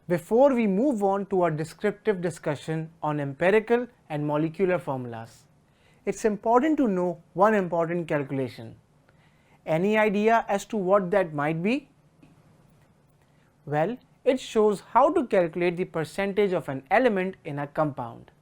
before we move on to our descriptive discussion on empirical and molecular formulas, it's important to know one important calculation. Any idea as to what that might be? Well, it shows how to calculate the percentage of an element in a compound.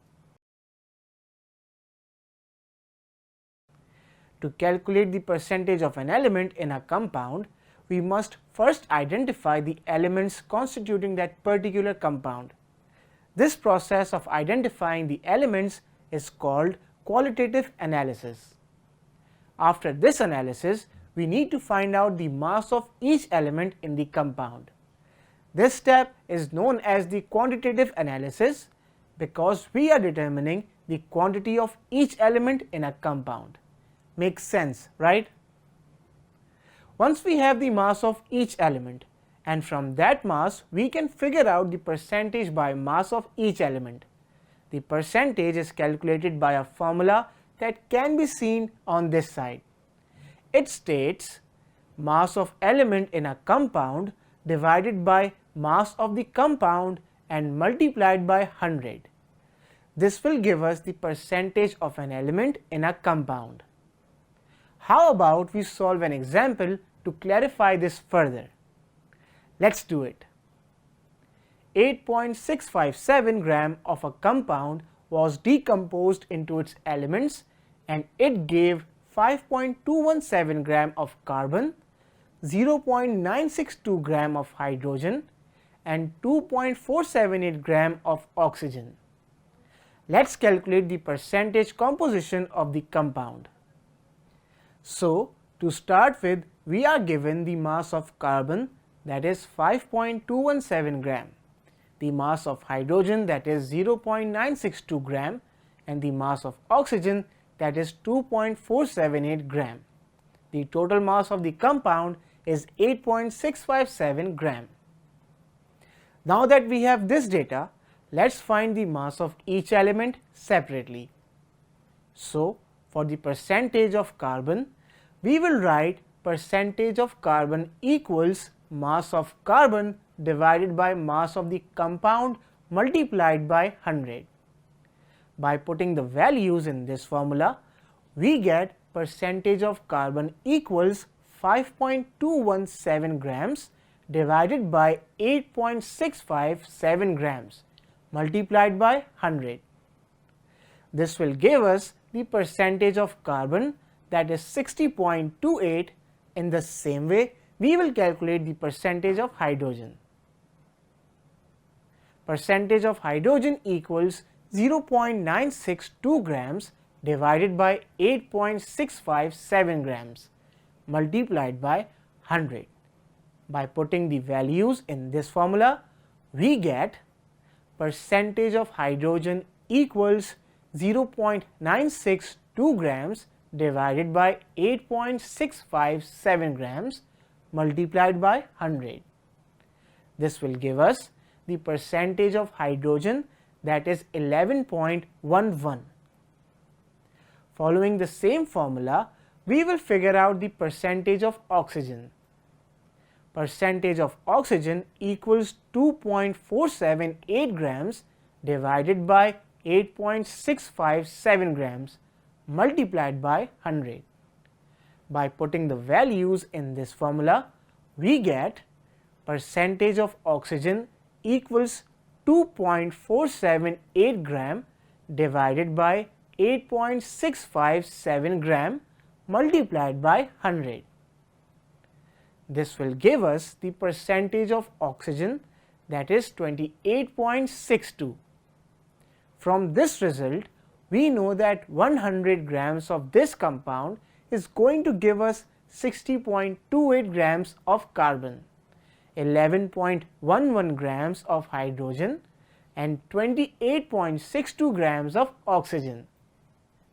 To calculate the percentage of an element in a compound, we must first identify the elements constituting that particular compound. This process of identifying the elements is called qualitative analysis. After this analysis, we need to find out the mass of each element in the compound. This step is known as the quantitative analysis because we are determining the quantity of each element in a compound. Makes sense, right? Once we have the mass of each element, and from that mass we can figure out the percentage by mass of each element. The percentage is calculated by a formula that can be seen on this side. It states mass of element in a compound divided by mass of the compound and multiplied by 100. This will give us the percentage of an element in a compound. How about we solve an example to clarify this further? Let's do it. 8.657 gram of a compound was decomposed into its elements and it gave 5.217 gram of carbon, 0.962 gram of hydrogen and 2.478 gram of oxygen. Let's calculate the percentage composition of the compound. So, to start with, we are given the mass of carbon, that is 5.217 gram, the mass of hydrogen, that is 0.962 gram, and the mass of oxygen, that is 2.478 gram. The total mass of the compound is 8.657 gram. Now that we have this data, let's find the mass of each element separately. So, for the percentage of carbon, we will write percentage of carbon equals mass of carbon divided by mass of the compound multiplied by 100. By putting the values in this formula, we get percentage of carbon equals 5.217 grams divided by 8.657 grams multiplied by 100. This will give us the percentage of carbon, that is 60.28. In the same way, we will calculate the percentage of hydrogen. Percentage of hydrogen equals 0.962 grams divided by 8.657 grams multiplied by 100. By putting the values in this formula, we get percentage of hydrogen equals 0.962 grams divided by 8.657 grams multiplied by 100. This will give us the percentage of hydrogen, that is 11.11. Following the same formula, we will figure out the percentage of oxygen. Percentage of oxygen equals 2.478 grams divided by 8.657 grams multiplied by 100. By putting the values in this formula, we get percentage of oxygen equals 2.478 gram divided by 8.657 gram multiplied by 100. This will give us the percentage of oxygen, that is 28.62. From this result, we know that 100 grams of this compound is going to give us 60.28 grams of carbon, 11.11 grams of hydrogen and 28.62 grams of oxygen.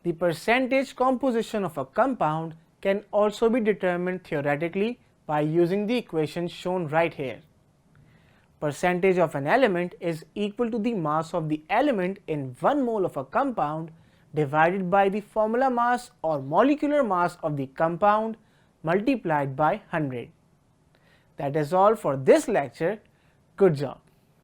The percentage composition of a compound can also be determined theoretically by using the equation shown right here. Percentage of an element is equal to the mass of the element in 1 mole of a compound divided by the formula mass or molecular mass of the compound multiplied by 100. That is all for this lecture. Good job.